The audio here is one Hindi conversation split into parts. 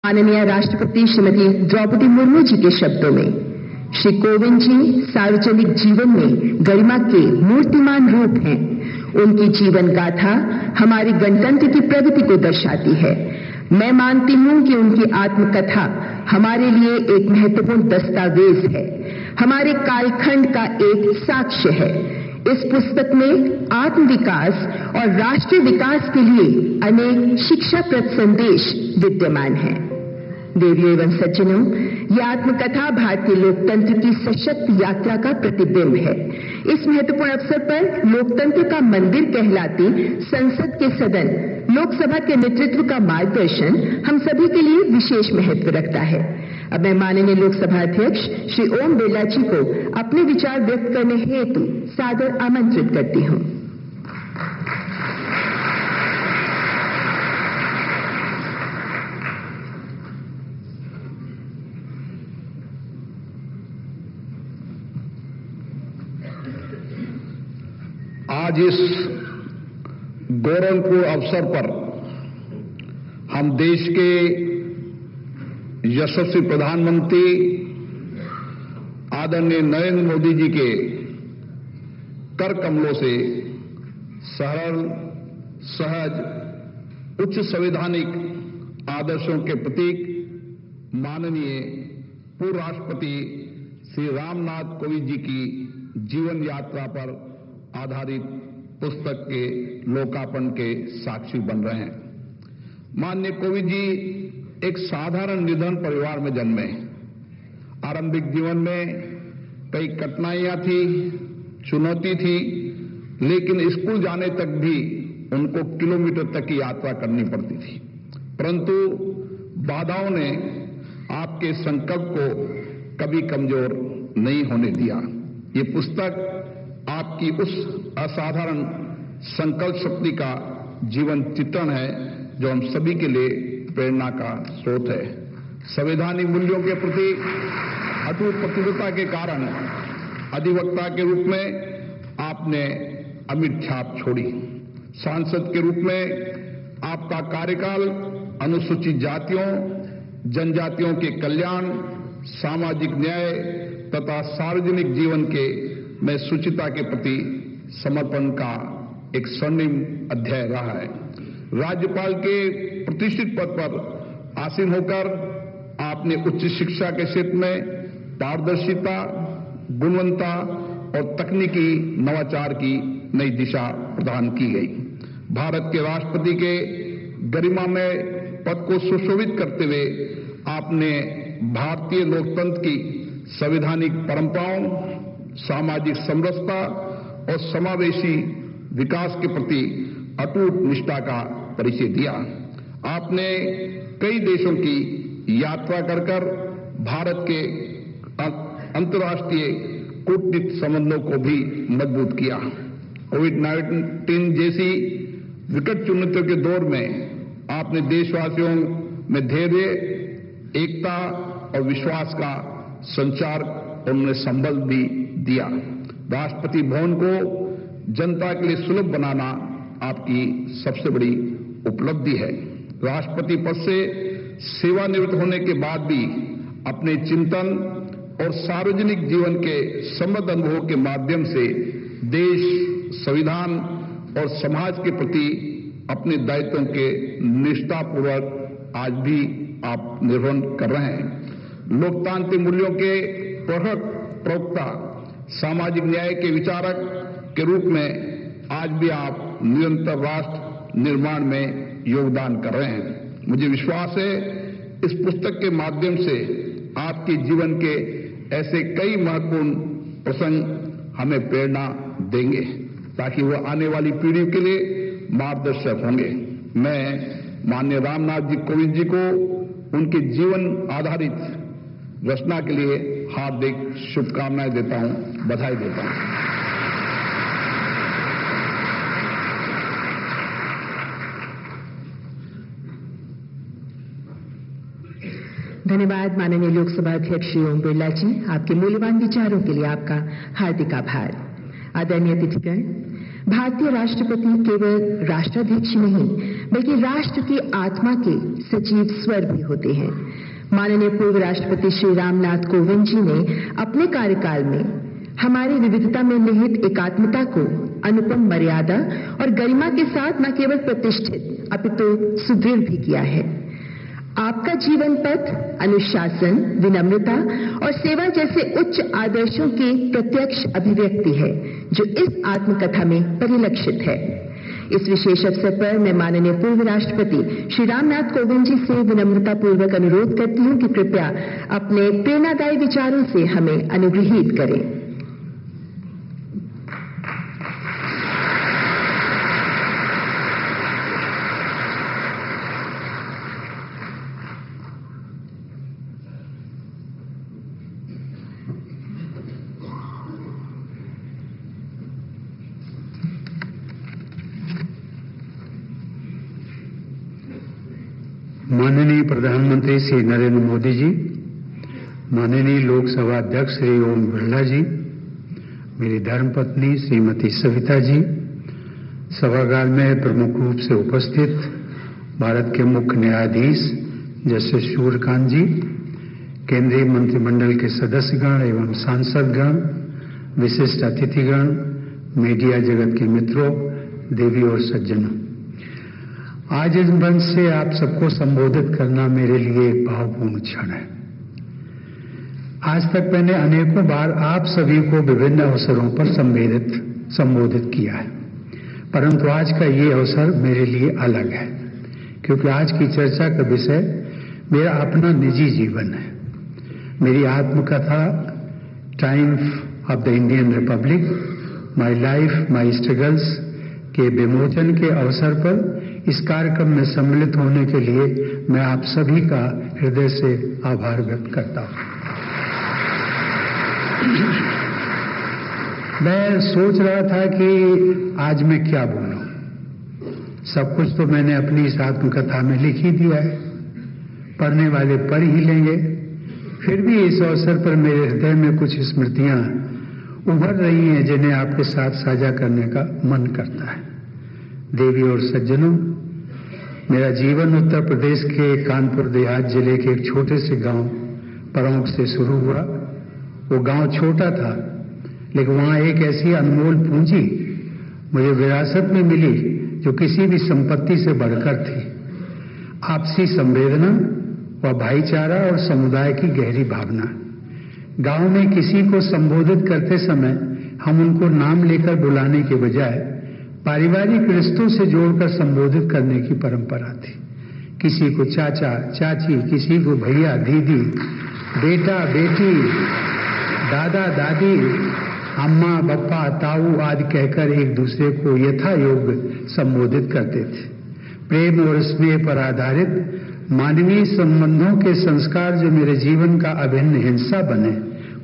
माननीय राष्ट्रपति श्रीमती द्रौपदी मुर्मू जी के शब्दों में, श्री कोविंद जी सार्वजनिक जीवन में गरिमा के मूर्तिमान रूप हैं। उनकी जीवन गाथा हमारी गणतंत्र की प्रगति को दर्शाती है। मैं मानती हूं कि उनकी आत्मकथा हमारे लिए एक महत्वपूर्ण दस्तावेज है, हमारे कालखंड का एक साक्ष्य है। इस पुस्तक में आत्मविकास और राष्ट्रीय विकास के लिए अनेक शिक्षाप्रद संदेश विद्यमान हैं। देवियों एवं सज्जनों, यह आत्मकथा भारतीय लोकतंत्र की सशक्त यात्रा का प्रतिबिंब है। इस महत्वपूर्ण अवसर पर लोकतंत्र का मंदिर कहलाती संसद के सदन लोकसभा के नेतृत्व का मार्गदर्शन हम सभी के लिए विशेष महत्व रखता है। अब मैं माननीय लोकसभा अध्यक्ष श्री ओम बिरला जी को अपने विचार व्यक्त करने हेतु सादर आमंत्रित करती हूं। आज इस गौरवपूर्ण अवसर पर हम देश के यशस्वी प्रधानमंत्री आदरणीय नरेंद्र मोदी जी के कर कमलों से सरल, सहज, उच्च संवैधानिक आदर्शों के प्रतीक माननीय पूर्व राष्ट्रपति श्री रामनाथ कोविंद जी की जीवन यात्रा पर आधारित पुस्तक के लोकार्पण के साक्षी बन रहे हैं। माननीय कोविंद जी एक साधारण निर्धन परिवार में जन्मे। आरंभिक जीवन में कई कठिनाइयां थी, चुनौती थी, लेकिन स्कूल जाने तक भी उनको किलोमीटर तक की यात्रा करनी पड़ती थी। परंतु बाधाओं ने आपके संकल्प को कभी कमजोर नहीं होने दिया। ये पुस्तक आपकी उस असाधारण संकल्प शक्ति का जीवन चित्रण है जो हम सभी के लिए प्रेरणा का स्रोत है। संवैधानिक मूल्यों के प्रति अटूट प्रतिबद्धता के कारण अधिवक्ता के रूप में आपने अमिट छाप छोड़ी। सांसद के रूप में आपका कार्यकाल अनुसूचित जातियों, जनजातियों के कल्याण, सामाजिक न्याय तथा सार्वजनिक जीवन के में शुचिता के प्रति समर्पण का एक स्वर्णिम अध्याय रहा है। राज्यपाल के प्रतिष्ठित पद पर आसीन होकर आपने उच्च शिक्षा के क्षेत्र में पारदर्शिता, गुणवत्ता और तकनीकी नवाचार की नई दिशा प्रदान की गई। भारत के राष्ट्रपति के गरिमामय पद को सुशोभित करते हुए आपने भारतीय लोकतंत्र की संवैधानिक परंपराओं, सामाजिक समरसता और समावेशी विकास के प्रति अटूट निष्ठा का परिचय दिया। आपने कई देशों की यात्रा कर भारत के अंतर्राष्ट्रीय कूटनीतिक संबंधों को भी मजबूत किया। कोविड-19 जैसी विकट चुनौतियों के दौर में आपने देशवासियों में धैर्य, एकता और विश्वास का संचार उन्होंने संबल भी दिया। राष्ट्रपति भवन को जनता के लिए सुलभ बनाना आपकी सबसे बड़ी उपलब्धि है। राष्ट्रपति पद से सेवानिवृत्त होने के बाद भी अपने चिंतन और सार्वजनिक जीवन के समृद्ध अनुभवों के माध्यम से देश, संविधान और समाज के प्रति अपने दायित्वों के निष्ठापूर्वक आज भी आप निर्वहन कर रहे हैं। लोकतांत्रिक मूल्यों के प्रवक्ता, सामाजिक न्याय के विचारक के रूप में आज भी आप निरंतर राष्ट्र निर्माण में योगदान कर रहे हैं। मुझे विश्वास है इस पुस्तक के माध्यम से आपके जीवन के ऐसे कई महत्वपूर्ण प्रसंग हमें प्रेरणा देंगे ताकि वो आने वाली पीढ़ी के लिए मार्गदर्शक होंगे। मैं माननीय रामनाथ जी कोविंद जी को उनके जीवन आधारित रचना के लिए हार्दिक शुभकामनाएं देता हूं, बधाई देता हूं। धन्यवाद माननीय लोकसभा अध्यक्ष श्री ओम बिरला जी, आपके मूल्यवान विचारों के लिए आपका हार्दिक आभार। आदरणीय अतिथिगण, भारतीय राष्ट्रपति केवल राष्ट्राध्यक्ष नहीं बल्कि राष्ट्र की आत्मा के सजीव स्वर भी होते हैं। माननीय पूर्व राष्ट्रपति श्री रामनाथ कोविंद जी ने अपने कार्यकाल में हमारी विविधता में निहित एकात्मता को अनुपम मर्यादा और गरिमा के साथ न केवल प्रतिष्ठित अपितु सुदृढ़ भी किया है। आपका जीवन पथ अनुशासन, विनम्रता और सेवा जैसे उच्च आदर्शों की प्रत्यक्ष अभिव्यक्ति है जो इस आत्मकथा में परिलक्षित है। इस विशेष अवसर पर मैं माननीय पूर्व राष्ट्रपति श्री रामनाथ कोविंद जी से विनम्रता पूर्वक अनुरोध करती हूं कि कृपया अपने प्रेरणादायी विचारों से हमें अनुग्रहित करें। माननीय प्रधानमंत्री श्री नरेंद्र मोदी जी, माननीय लोकसभा अध्यक्ष श्री ओम बिरला जी, मेरी धर्मपत्नी श्रीमती सविता जी, सभागार में प्रमुख रूप से उपस्थित भारत के मुख्य न्यायाधीश जस्टिस सूर्यकांत जी, केंद्रीय मंत्रिमंडल के सदस्यगण एवं सांसदगण, विशिष्ट अतिथिगण, मीडिया जगत के मित्रों, देवी और सज्जनों, आज इस मंच से आप सबको संबोधित करना मेरे लिए एक भावपूर्ण क्षण है। आज तक मैंने अनेकों बार आप सभी को विभिन्न अवसरों पर संबोधित किया है, परंतु आज का ये अवसर मेरे लिए अलग है, क्योंकि आज की चर्चा का विषय मेरा अपना निजी जीवन है। मेरी आत्मकथा Triumph of the Indian Republic, my life my struggles के विमोचन के अवसर पर इस कार्यक्रम में सम्मिलित होने के लिए मैं आप सभी का हृदय से आभार व्यक्त करता हूं। मैं सोच रहा था कि आज मैं क्या बोलूं। सब कुछ तो मैंने अपनी इस आत्मकथा में लिख ही दिया है, पढ़ने वाले पढ़ ही लेंगे। फिर भी इस अवसर पर मेरे हृदय में कुछ स्मृतियां उभर रही हैं जिन्हें आपके साथ साझा करने का मन करता है। देवी और सज्जनों, मेरा जीवन उत्तर प्रदेश के कानपुर देहात जिले के एक छोटे से गांव परौंक से शुरू हुआ। वो गांव छोटा था, लेकिन वहां एक ऐसी अनमोल पूंजी मुझे विरासत में मिली जो किसी भी संपत्ति से बढ़कर थी। आपसी संवेदना व भाईचारा और समुदाय की गहरी भावना। गांव में किसी को संबोधित करते समय हम उनको नाम लेकर बुलाने के बजाय पारिवारिक रिश्तों से जोड़कर संबोधित करने की परंपरा थी। किसी को चाचा चाची, किसी को भैया दीदी, बेटा बेटी, दादा दादी, अम्मा बप्पा ताऊ आदि कहकर एक दूसरे को यथा योग्य संबोधित करते थे। प्रेम और स्नेह पर आधारित मानवीय संबंधों के संस्कार जो मेरे जीवन का अभिन्न हिस्सा बने,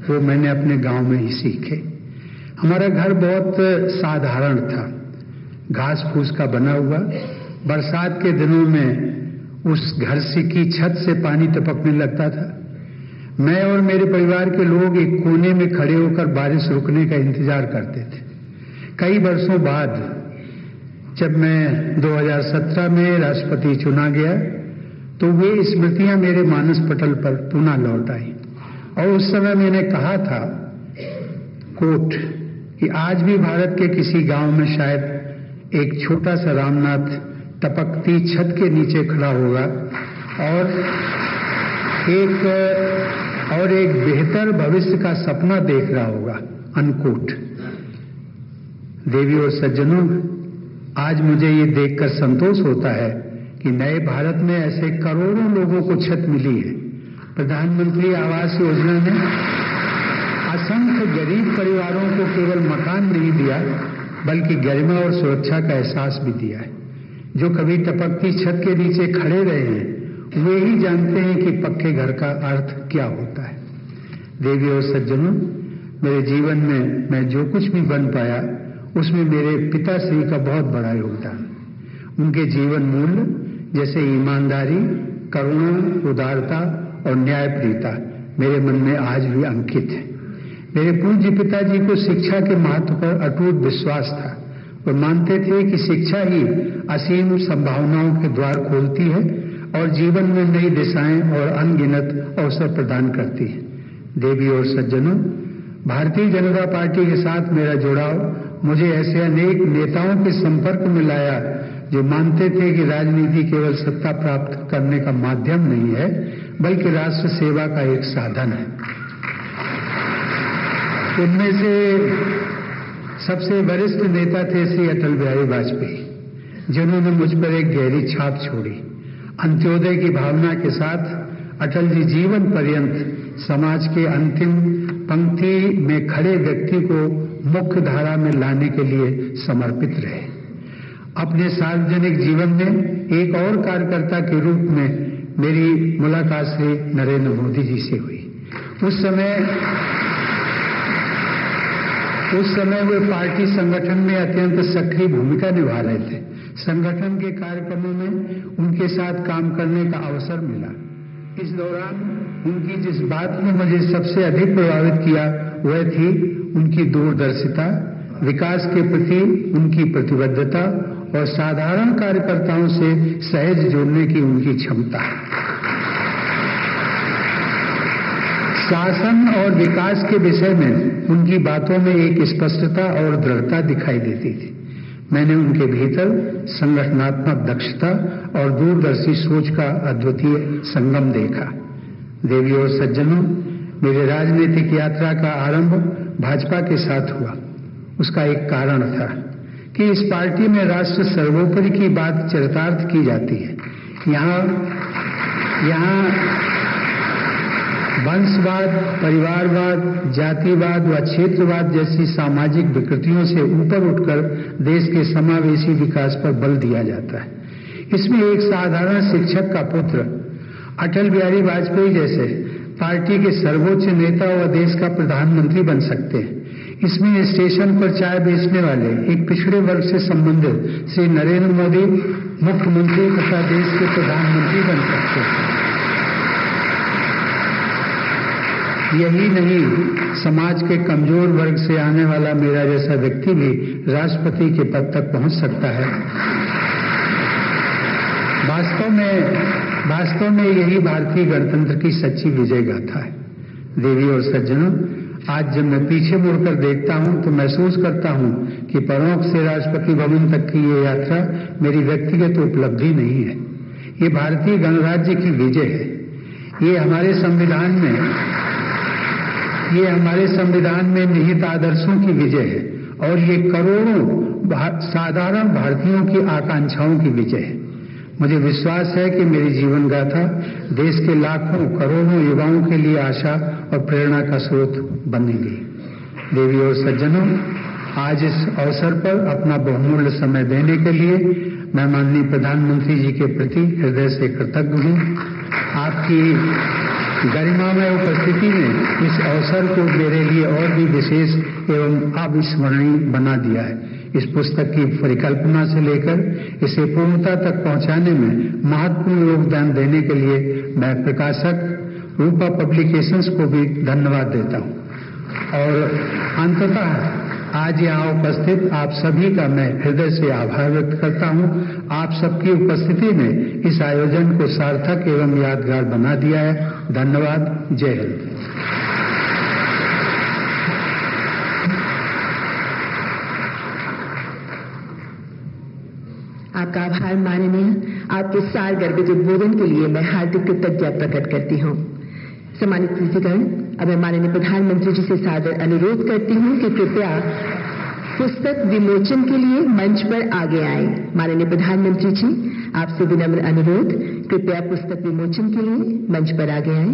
वो मैंने अपने गांव में ही सीखे। हमारा घर बहुत साधारण था, घास फूस का बना हुआ। बरसात के दिनों में उस घर से की छत से पानी टपकने लगता था। मैं और मेरे परिवार के लोग एक कोने में खड़े होकर बारिश रुकने का इंतजार करते थे। कई वर्षों बाद जब मैं 2017 में राष्ट्रपति चुना गया तो वे स्मृतियां मेरे मानस पटल पर पुनः लौट आई। और उस समय मैंने कहा था, कोट, कि आज भी भारत के किसी गांव में शायद एक छोटा सा रामनाथ टपकती छत के नीचे खड़ा होगा और एक बेहतर भविष्य का सपना देख रहा होगा, अनकोट। देवी और सज्जनों, आज मुझे ये देखकर संतोष होता है कि नए भारत में ऐसे करोड़ों लोगों को छत मिली है। प्रधानमंत्री आवास योजना ने असंख्य गरीब परिवारों को केवल मकान नहीं दिया, बल्कि गरिमा और सुरक्षा का एहसास भी दिया है। जो कभी टपकती छत के नीचे खड़े रहे हैं, वे ही जानते हैं कि पक्के घर का अर्थ क्या होता है। देवी और सज्जनों, मेरे जीवन में मैं जो कुछ भी बन पाया, उसमें मेरे पिताश्री का बहुत बड़ा योगदान। उनके जीवन मूल्य जैसे ईमानदारी, करुणा, उदारता और न्यायप्रियता मेरे मन में आज भी अंकित है। मेरे पूज्य पिताजी को शिक्षा के महत्व पर अटूट विश्वास था। वो मानते थे कि शिक्षा ही असीम संभावनाओं के द्वार खोलती है और जीवन में नई दिशाएं और अनगिनत अवसर प्रदान करती है। देवी और सज्जनों, भारतीय जनता पार्टी के साथ मेरा जुड़ाव मुझे ऐसे अनेक नेताओं के संपर्क में लाया जो मानते थे कि राजनीति केवल सत्ता प्राप्त करने का माध्यम नहीं है, बल्कि राष्ट्र सेवा का एक साधन है। उनमें से सबसे वरिष्ठ नेता थे श्री अटल बिहारी वाजपेयी, जिन्होंने मुझ पर एक गहरी छाप छोड़ी। अंत्योदय की भावना के साथ अटल जी जीवन पर्यंत समाज के अंतिम पंक्ति में खड़े व्यक्ति को मुख्य धारा में लाने के लिए समर्पित रहे। अपने सार्वजनिक जीवन में एक और कार्यकर्ता के रूप में मेरी मुलाकात श्री नरेंद्र मोदी जी से हुई। उस समय वे पार्टी संगठन में अत्यंत सक्रिय भूमिका निभा रहे थे। संगठन के कार्यक्रमों में उनके साथ काम करने का अवसर मिला। इस दौरान उनकी जिस बात ने मुझे सबसे अधिक प्रभावित किया वह थी उनकी दूरदर्शिता, विकास के प्रति उनकी प्रतिबद्धता और साधारण कार्यकर्ताओं से सहज जुड़ने की उनकी क्षमता। शासन और विकास के विषय में उनकी बातों में एक स्पष्टता और दृढ़ता दिखाई देती थी। मैंने उनके भीतर संगठनात्मक दक्षता और दूरदर्शी सोच का अद्वितीय संगम देखा। देवी और सज्जनों, मेरे राजनीतिक यात्रा का आरंभ भाजपा के साथ हुआ। उसका एक कारण था कि इस पार्टी में राष्ट्र सर्वोपरि की बात चरितार्थ की जाती है। यहाँ वंशवाद, परिवारवाद, जातिवाद व क्षेत्रवाद जैसी सामाजिक विकृतियों से ऊपर उठकर देश के समावेशी विकास पर बल दिया जाता है। इसमें एक साधारण शिक्षक का पुत्र अटल बिहारी वाजपेयी जैसे पार्टी के सर्वोच्च नेता व देश का प्रधानमंत्री बन सकते हैं। इसमें स्टेशन पर चाय बेचने वाले एक पिछड़े वर्ग से संबंधित श्री नरेंद्र मोदी मुख्यमंत्री तथा देश के प्रधानमंत्री बन सकते हैं। यही नहीं, समाज के कमजोर वर्ग से आने वाला मेरा जैसा व्यक्ति भी राष्ट्रपति के पद तक पहुंच सकता है। वास्तव में यही भारतीय गणतंत्र की सच्ची विजय गाथा है। देवी और सज्जनों, आज जब मैं पीछे मुड़कर देखता हूं तो महसूस करता हूं कि प्रमुख से राष्ट्रपति भवन तक की ये यात्रा मेरी व्यक्तिगत उपलब्धि नहीं है। ये भारतीय गणराज्य की विजय है। ये हमारे संविधान में निहित आदर्शों की विजय है और ये करोड़ों साधारण भारतीयों की आकांक्षाओं की विजय है। मुझे विश्वास है कि मेरी जीवन गाथा देश के लाखों करोड़ों युवाओं के लिए आशा और प्रेरणा का स्रोत बनेगी। देवी और सज्जनों, आज इस अवसर पर अपना बहुमूल्य समय देने के लिए मैं माननीय प्रधानमंत्री जी के प्रति हृदय से कृतज्ञ हूँ। आपकी गरिमामय उपस्थिति ने इस अवसर को मेरे लिए और भी विशेष एवं अविस्मरणीय बना दिया है। इस पुस्तक की परिकल्पना से लेकर इसे पूर्णता तक पहुंचाने में महत्वपूर्ण योगदान देने के लिए मैं प्रकाशक रूपा पब्लिकेशंस को भी धन्यवाद देता हूं। और अंततः आज यहाँ उपस्थित आप सभी का मैं हृदय से आभार व्यक्त करता हूँ। आप सबकी उपस्थिति ने इस आयोजन को सार्थक एवं यादगार बना दिया है। धन्यवाद। जय हिंद। आपका आभार माननीय। आपके सारगर्भित उद्बोधन के लिए मैं हार्दिक कृतज्ञता प्रकट करती हूँ। सम्मानित अतिथिगण, अब मैं माननीय प्रधानमंत्री जी से सादर अनुरोध करती हूँ कि कृपया पुस्तक विमोचन के लिए मंच पर आगे आए। माननीय प्रधानमंत्री जी, आपसे विनम्र अनुरोध, कृपया पुस्तक विमोचन के लिए मंच पर आगे आए।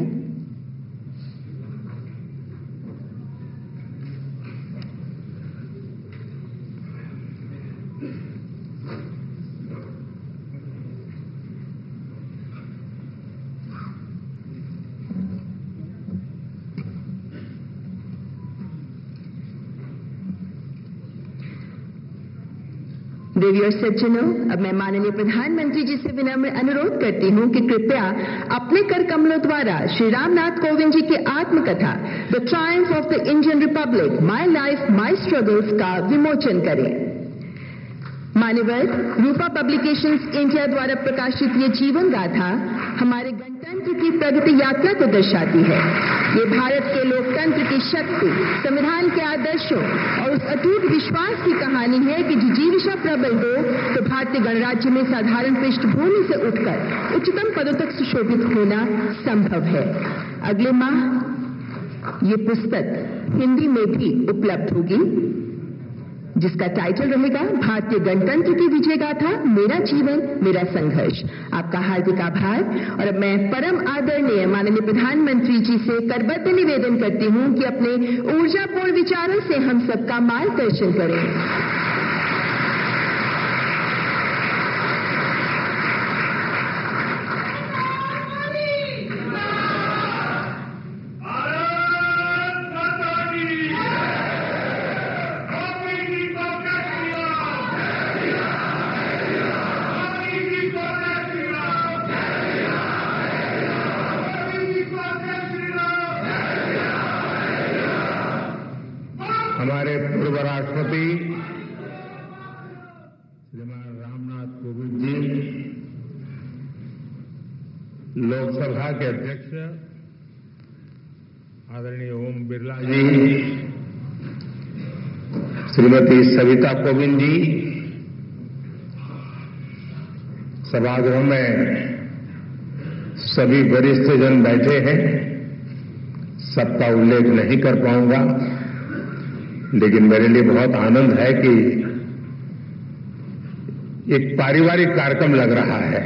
देवी और सज्जनों, अब मैं माननीय प्रधानमंत्री जी से विनम्र अनुरोध करती हूं कि कृपया अपने कर कमलों द्वारा श्री रामनाथ कोविंद जी की आत्मकथा the Triumph of the Indian Republic, my life my struggles का विमोचन करें। मान्यवर रूपा पब्लिकेशंस इंडिया द्वारा प्रकाशित ये जीवन गाथा हमारे गणतंत्र की प्रगति यात्रा को दर्शाती है। ये भारत के लोकतंत्र की शक्ति, संविधान के आदर्शों और उस अटूट विश्वास की कहानी है कि जिजीविषा प्रबल हो तो भारतीय गणराज्य में साधारण पृष्ठभूमि से उठकर उच्चतम पदों तक सुशोभित होना संभव है। अगले माह ये पुस्तक हिंदी में भी उपलब्ध होगी, जिसका टाइटल रहेगा भारतीय गणतंत्र की विजय गाथा, मेरा जीवन मेरा संघर्ष। आपका हार्दिक आभार। और अब मैं परम आदरणीय माननीय प्रधानमंत्री जी से करबद्ध निवेदन करती हूं कि अपने ऊर्जापूर्ण विचारों से हम सबका मार्गदर्शन करें। हमारे पूर्व राष्ट्रपति श्रीमान रामनाथ कोविंद जी, लोकसभा के अध्यक्ष आदरणीय ओम बिरला जी, श्रीमती सविता कोविंद जी, सभागृह में सभी वरिष्ठ जन बैठे हैं, सबका उल्लेख नहीं कर पाऊंगा, लेकिन मेरे लिए बहुत आनंद है कि एक पारिवारिक कार्यक्रम लग रहा है।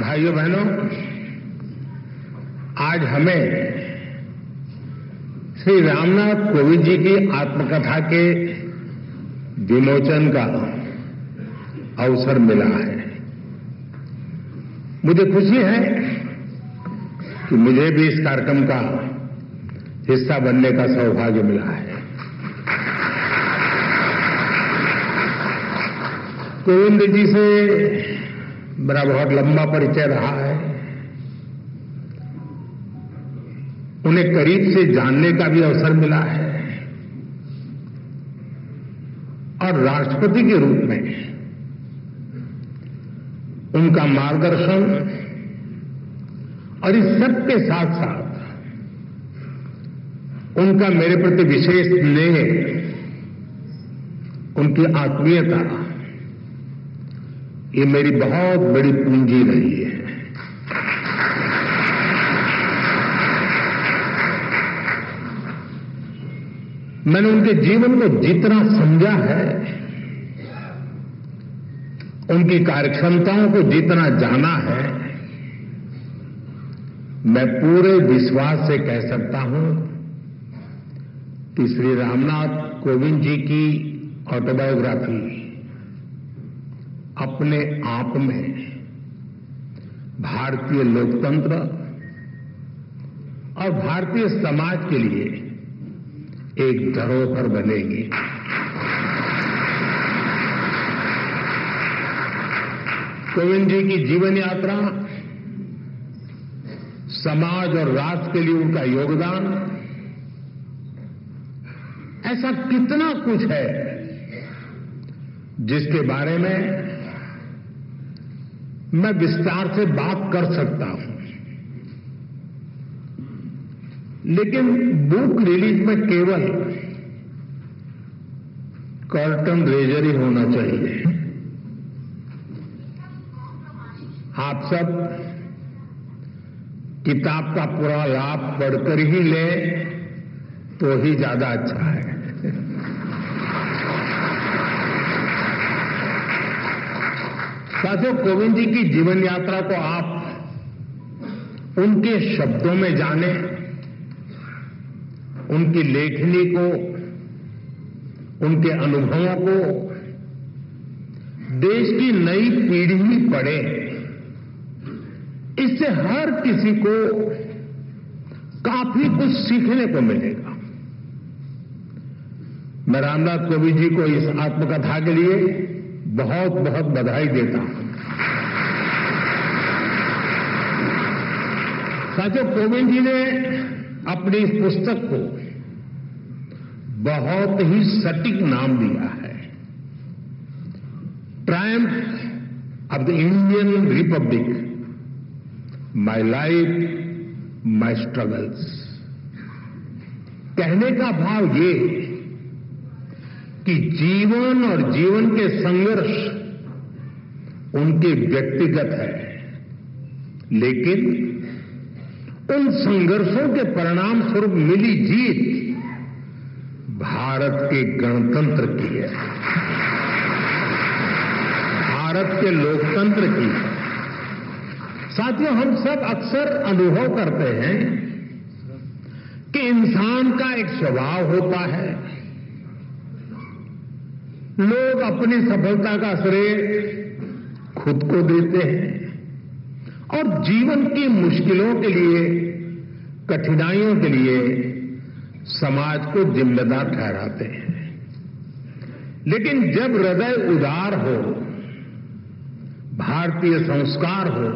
भाइयों बहनों, आज हमें श्री रामनाथ कोविंद जी की आत्मकथा के विमोचन का अवसर मिला है। मुझे खुशी है कि मुझे भी इस कार्यक्रम का हिस्सा बनने का सौभाग्य मिला है। कोविंद जी से मेरा बहुत लंबा परिचय रहा है। उन्हें करीब से जानने का भी अवसर मिला है और राष्ट्रपति के रूप में उनका मार्गदर्शन और इस सब के साथ साथ उनका मेरे प्रति विशेष स्नेह, उनकी आत्मीयता, ये मेरी बहुत बड़ी पूंजी रही है। मैंने उनके जीवन को जितना समझा है, उनकी कार्यक्षमताओं को जितना जाना है, मैं पूरे विश्वास से कह सकता हूं कि श्री रामनाथ कोविंद जी की ऑटोबायोग्राफी अपने आप में भारतीय लोकतंत्र और भारतीय समाज के लिए एक धरोहर बनेगी। कोविंद जी की जीवन यात्रा, समाज और राष्ट्र के लिए उनका योगदान, ऐसा कितना कुछ है जिसके बारे में मैं विस्तार से बात कर सकता हूं, लेकिन बुक रिलीज में केवल कर्टन रेजर ही होना चाहिए। आप सब किताब का पूरा लाभ पढ़कर ही लें तो ही ज्यादा अच्छा है। साथियों, कोविंद जी की जीवन यात्रा को आप उनके शब्दों में जानें, उनकी लेखनी को, उनके अनुभवों को देश की नई पीढ़ी पढ़े। इससे हर किसी को काफी कुछ सीखने को मिलेगा। मैं रामनाथ कोविंद जी को इस आत्मकथा के लिए बहुत बहुत बधाई देता हूं। साथियों, कोविंद जी ने अपनी इस पुस्तक को बहुत ही सटीक नाम दिया है, Triumph of the Indian Republic, my life my struggles. कहने का भाव ये कि जीवन और जीवन के संघर्ष उनके व्यक्तिगत है, लेकिन उन संघर्षों के परिणाम स्वरूप मिली जीत भारत के गणतंत्र की है, भारत के लोकतंत्र की है। साथियों, हम सब अक्सर अनुभव करते हैं कि इंसान का एक स्वभाव होता है, लोग अपनी सफलता का श्रेय खुद को देते हैं और जीवन की मुश्किलों के लिए, कठिनाइयों के लिए समाज को जिम्मेदार ठहराते हैं। लेकिन जब हृदय उदार हो, भारतीय संस्कार हो,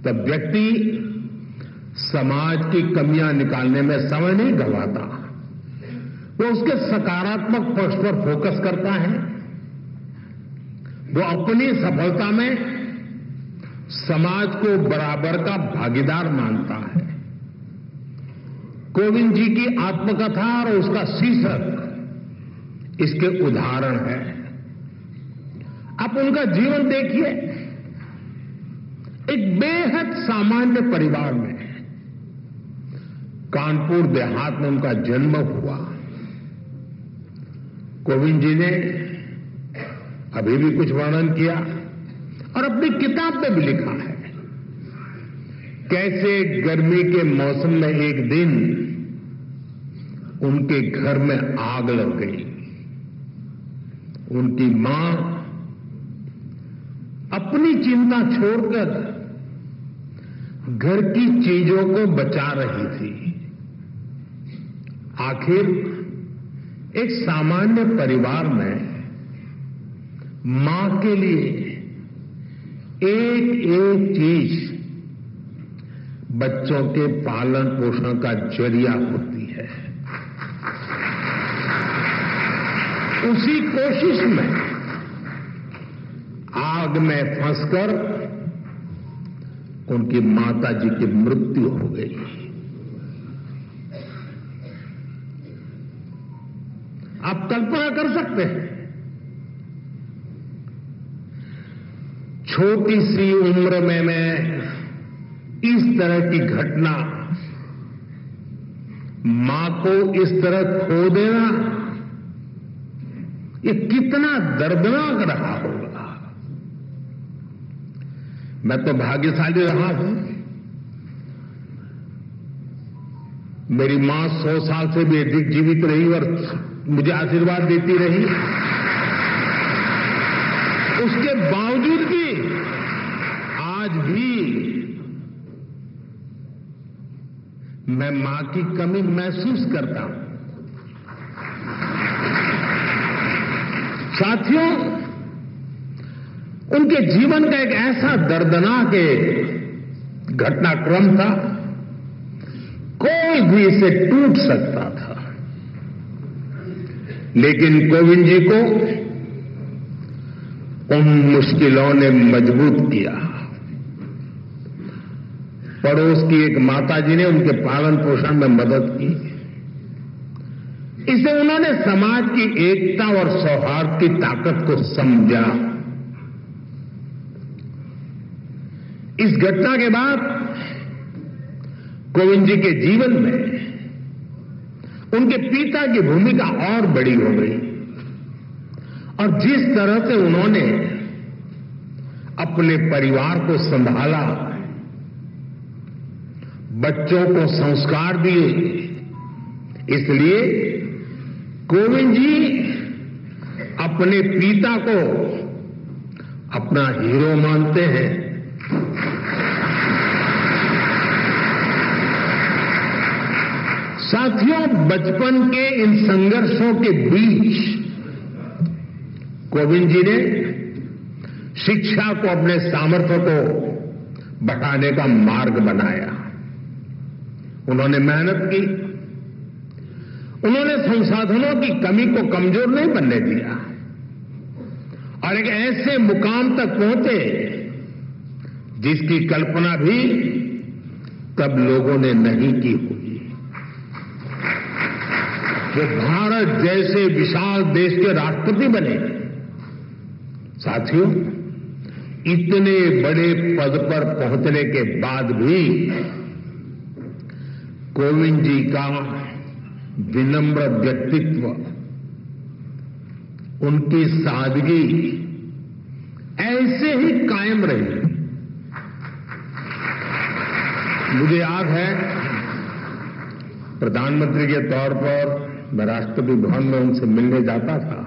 तब व्यक्ति समाज की कमियां निकालने में समय नहीं गंवाता, वो उसके सकारात्मक पक्ष पर फोकस करता है, वो अपनी सफलता में समाज को बराबर का भागीदार मानता है। कोविंद जी की आत्मकथा और उसका शीर्षक इसके उदाहरण है। आप उनका जीवन देखिए, एक बेहद सामान्य परिवार में कानपुर देहात में उनका जन्म हुआ। कोविंद जी ने अभी भी कुछ वर्णन किया और अपनी किताब में भी लिखा है कैसे गर्मी के मौसम में एक दिन उनके घर में आग लग गई। उनकी मां अपनी चिंता छोड़कर घर की चीजों को बचा रही थी। आखिर एक सामान्य परिवार में मां के लिए एक एक चीज बच्चों के पालन पोषण का जरिया होती है। उसी कोशिश में आग में फंसकर उनकी माता जी की मृत्यु हो गई। आप कल्पना कर सकते हैं, छोटी सी उम्र में मैं इस तरह की घटना, मां को इस तरह खो देना, ये कितना दर्दनाक रहा होगा। मैं तो भाग्यशाली रहा हूं, मेरी मां 100 साल से भी अधिक जीवित रही और मुझे आशीर्वाद देती रही। उसके बावजूद भी आज भी मैं मां की कमी महसूस करता हूं। साथियों, उनके जीवन का एक ऐसा दर्दनाक घटनाक्रम था, कोई भी इसे टूट सकता था, लेकिन कोविंद जी को उन मुश्किलों ने मजबूत किया। पड़ोस की एक माताजी ने उनके पालन पोषण में मदद की। इसे उन्होंने समाज की एकता और सौहार्द की ताकत को समझा। इस घटना के बाद कोविंद जी के जीवन में उनके पिता की भूमिका और बड़ी हो गई और जिस तरह से उन्होंने अपने परिवार को संभाला, बच्चों को संस्कार दिए, इसलिए कोविंद जी अपने पिता को अपना हीरो मानते हैं। साथियों, बचपन के इन संघर्षों के बीच कोविंद जी ने शिक्षा को अपने सामर्थ्य को बढ़ाने का मार्ग बनाया। उन्होंने मेहनत की, उन्होंने संसाधनों की कमी को कमजोर नहीं बनने दिया और एक ऐसे मुकाम तक पहुंचे जिसकी कल्पना भी तब लोगों ने नहीं की होगी। वो भारत जैसे विशाल देश के राष्ट्रपति बने। साथियों, इतने बड़े पद पर पहुंचने के बाद भी कोविंद जी का विनम्र व्यक्तित्व, उनकी सादगी ऐसे ही कायम रही। मुझे याद है, प्रधानमंत्री के तौर पर मैं राष्ट्रपति भवन में उनसे मिलने जाता था।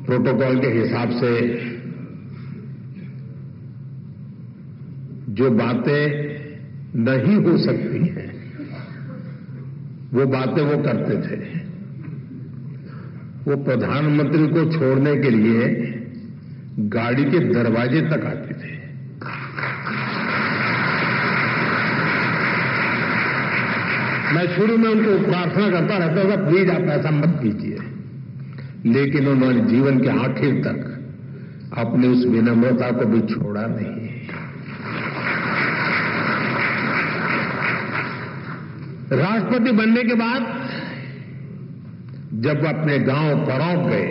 प्रोटोकॉल के हिसाब से जो बातें नहीं हो सकती हैं, वो बातें वो करते थे। वो प्रधानमंत्री को छोड़ने के लिए गाड़ी के दरवाजे तक आते थे। मैं शुरू में उनको प्रार्थना करता रहता था, प्लीज आप ऐसा मत कीजिए, लेकिन उन्होंने जीवन के आखिर तक अपनी उस विनम्रता को भी छोड़ा नहीं। राष्ट्रपति बनने के बाद जब अपने गांव परौंठ गए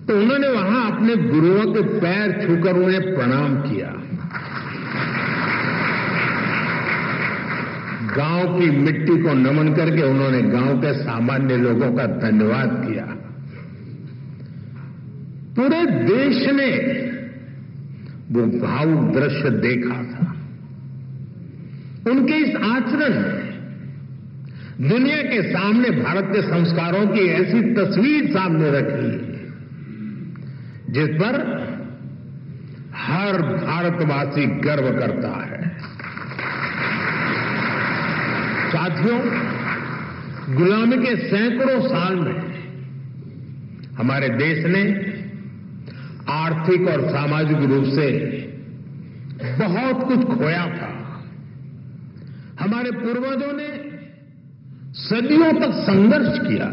तो उन्होंने वहां अपने गुरुओं के पैर छूकर उन्हें प्रणाम किया। गांव की मिट्टी को नमन करके उन्होंने गांव के सामान्य लोगों का धन्यवाद किया। पूरे देश ने वो भावुक दृश्य देखा था। उनके इस आचरण ने दुनिया के सामने भारत के संस्कारों की ऐसी तस्वीर सामने रखी जिस पर हर भारतवासी गर्व करता है। साथियों, गुलामी के सैकड़ों साल में हमारे देश ने आर्थिक और सामाजिक रूप से बहुत कुछ खोया था। हमारे पूर्वजों ने सदियों तक संघर्ष किया।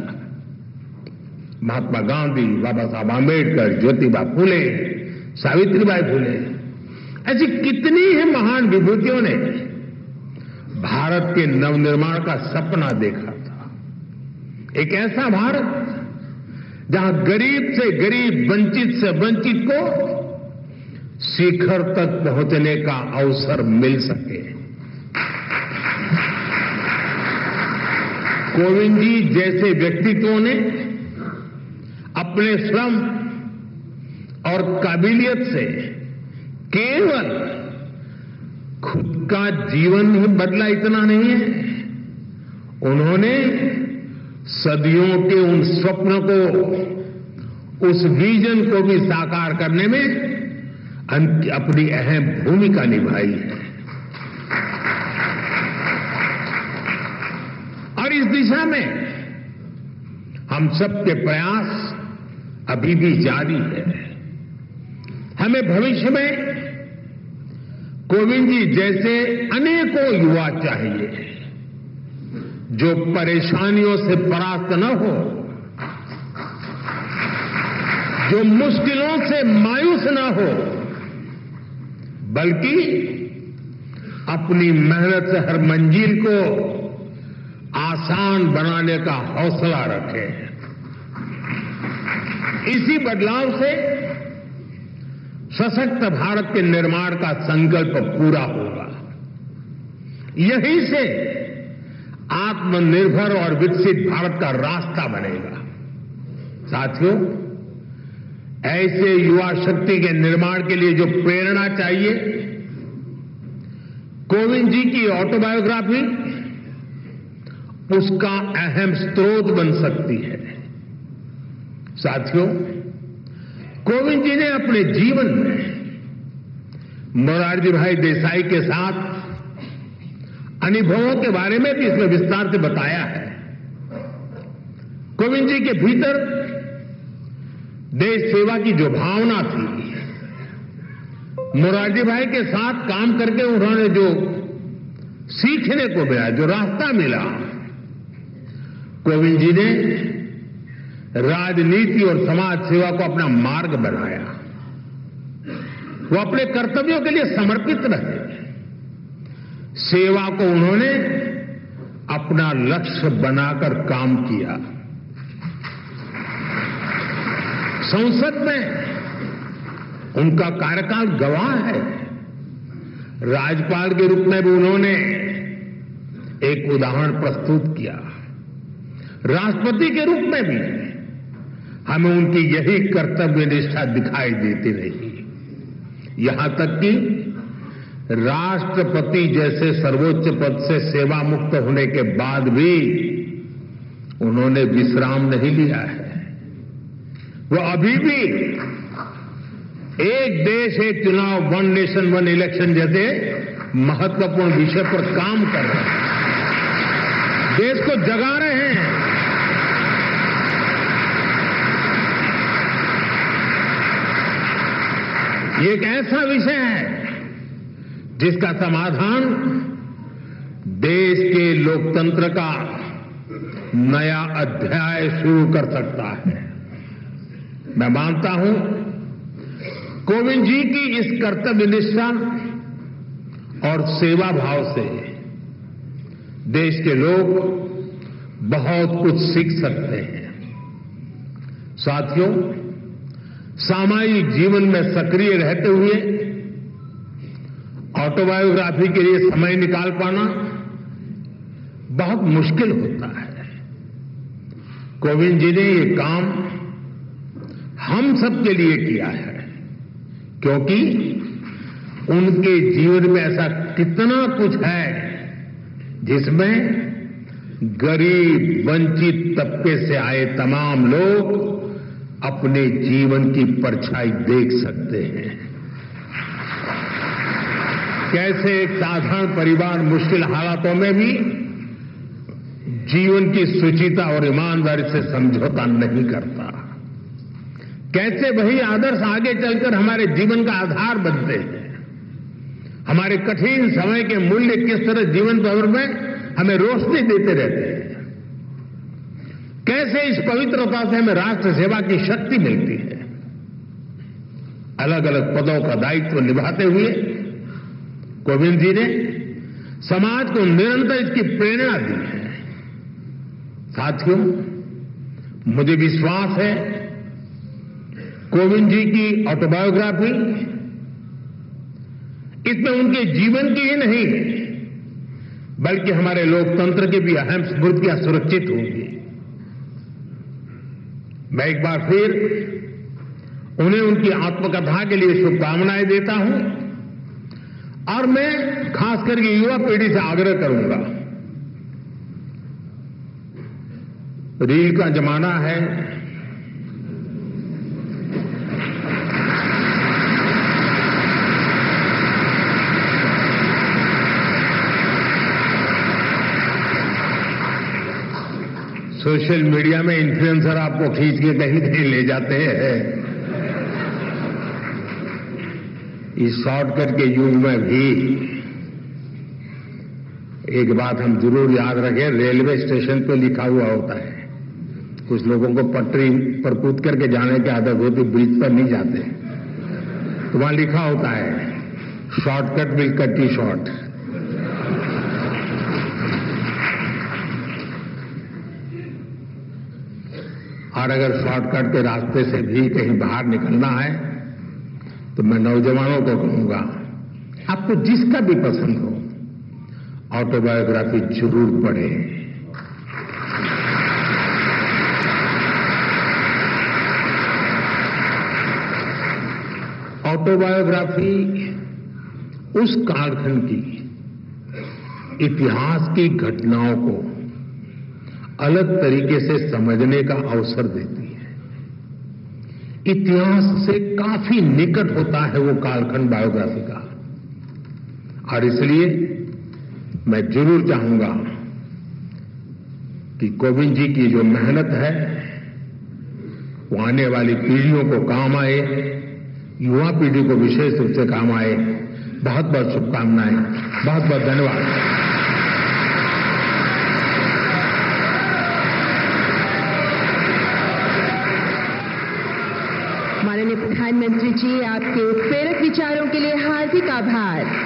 महात्मा गांधी, बाबा साहब आंबेडकर, ज्योतिबा फुले, सावित्रीबाई फुले, ऐसी कितनी ही महान विभूतियों ने भारत के नवनिर्माण का सपना देखा था। एक ऐसा भारत जहां गरीब से गरीब, वंचित से वंचित को शिखर तक पहुंचने का अवसर मिल सके। कोविंद जी जैसे व्यक्तित्वों ने अपने श्रम और काबिलियत से केवल खुद का जीवन ही बदला इतना नहीं है, उन्होंने सदियों के उन स्वप्न को, उस विजन को भी साकार करने में अपनी अहम भूमिका निभाई है। और इस दिशा में हम सबके प्रयास अभी भी जारी है। हमें भविष्य में कोविंद जी जैसे अनेकों युवा चाहिए जो परेशानियों से परास्त न हो, जो मुश्किलों से मायूस न हो, बल्कि अपनी मेहनत से हर मंजिल को आसान बनाने का हौसला रखे। इसी बदलाव से सशक्त भारत के निर्माण का संकल्प पूरा होगा। यहीं से आत्मनिर्भर और विकसित भारत का रास्ता बनेगा। साथियों, ऐसे युवा शक्ति के निर्माण के लिए जो प्रेरणा चाहिए, कोविंद जी की ऑटोबायोग्राफी उसका अहम स्रोत बन सकती है। साथियों, कोविंद जी ने अपने जीवन में मोरारजी भाई देसाई के साथ अनुभवों के बारे में भी इसमें विस्तार से बताया है। कोविंद जी के भीतर देश सेवा की जो भावना थी, मोरारजी भाई के साथ काम करके उन्होंने जो सीखने को मिला, जो रास्ता मिला, कोविंद जी ने राजनीति और समाज सेवा को अपना मार्ग बनाया। वो अपने कर्तव्यों के लिए समर्पित रहे। सेवा को उन्होंने अपना लक्ष्य बनाकर काम किया। संसद में उनका कार्यकाल गवाह है। राज्यपाल के रूप में भी उन्होंने एक उदाहरण प्रस्तुत किया। राष्ट्रपति के रूप में भी हमें उनकी यही कर्तव्य निष्ठा दिखाई देती रही। यहां तक कि राष्ट्रपति जैसे सर्वोच्च पद से सेवा मुक्त होने के बाद भी उन्होंने विश्राम नहीं लिया है। वो अभी भी एक देश एक चुनाव, वन नेशन वन इलेक्शन जैसे महत्वपूर्ण विषय पर काम कर रहे हैं, देश को जगा रहे हैं। ये एक ऐसा विषय है जिसका समाधान देश के लोकतंत्र का नया अध्याय शुरू कर सकता है। मैं मानता हूं कोविंद जी की इस कर्तव्य निष्ठा और सेवा भाव से देश के लोग बहुत कुछ सीख सकते हैं। साथियों, सामाजिक जीवन में सक्रिय रहते हुए ऑटोबायोग्राफी के लिए समय निकाल पाना बहुत मुश्किल होता है। कोविंद जी ने ये काम हम सबके लिए किया है, क्योंकि उनके जीवन में ऐसा कितना कुछ है जिसमें गरीब वंचित तबके से आए तमाम लोग अपने जीवन की परछाई देख सकते हैं। कैसे एक साधारण परिवार मुश्किल हालातों में भी जीवन की शुचिता और ईमानदारी से समझौता नहीं करता। कैसे वही आदर्श आगे चलकर हमारे जीवन का आधार बनते हैं। हमारे कठिन समय के मूल्य किस तरह जीवन भर में हमें रोशनी देते रहते हैं। कैसे इस पवित्रता से हमें राष्ट्र सेवा की शक्ति मिलती है। अलग अलग पदों का दायित्व निभाते हुए कोविंद जी ने समाज को निरंतर इसकी प्रेरणा दी है। साथियों, मुझे विश्वास है कोविंद जी की ऑटोबायोग्राफी इसमें उनके जीवन की ही नहीं बल्कि हमारे लोकतंत्र की भी अहम स्मृतियां सुरक्षित होंगी। मैं एक बार फिर उन्हें उनकी आत्मकथा के लिए शुभकामनाएं देता हूं और मैं खास करके युवा पीढ़ी से आग्रह करूंगा, रील का जमाना है। सोशल मीडिया में इन्फ्लुएंसर आपको खींच के कहीं कहीं ले जाते हैं। इस शॉर्टकट के युग में भी एक बात हम जरूर याद रखें, रेलवे स्टेशन पे लिखा हुआ होता है। कुछ लोगों को पटरी पर कूद करके जाने की आदत होती, ब्रिज पर नहीं जाते, तो वहां लिखा होता है shortcut will cut you short. और अगर शॉर्टकट के रास्ते से भी कहीं बाहर निकलना है तो मैं नौजवानों को कहूंगा, आपको जिसका भी पसंद हो ऑटोबायोग्राफी जरूर पढ़ें। ऑटोबायोग्राफी उस कालखंड की इतिहास की घटनाओं को अलग तरीके से समझने का अवसर देती है। इतिहास से काफी निकट होता है वो कालखंड बायोग्राफी का, और इसलिए मैं जरूर चाहूंगा कि कोविंद जी की जो मेहनत है वो आने वाली पीढ़ियों को काम आए, युवा पीढ़ी को विशेष रूप से काम आए। बहुत बहुत शुभकामनाएं, बहुत बहुत धन्यवाद। माननीय प्रधानमंत्री जी, आपके प्रेरक विचारों के लिए हार्दिक आभार।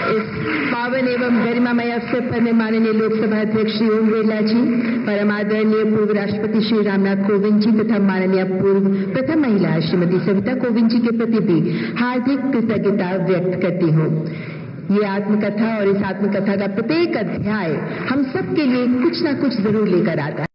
इस पावन एवं गरिमामय अवसर पर मैं माननीय लोकसभा अध्यक्ष श्री ओम बिरला जी, परम आदरणीय पूर्व राष्ट्रपति श्री रामनाथ कोविंद जी तथा माननीय पूर्व प्रथम महिला श्रीमती सविता कोविंद जी के प्रति भी हार्दिक कृतज्ञता व्यक्त करती हूँ। ये आत्मकथा और इस आत्मकथा का प्रत्येक अध्याय हम सबके लिए कुछ न कुछ जरूर लेकर आता है।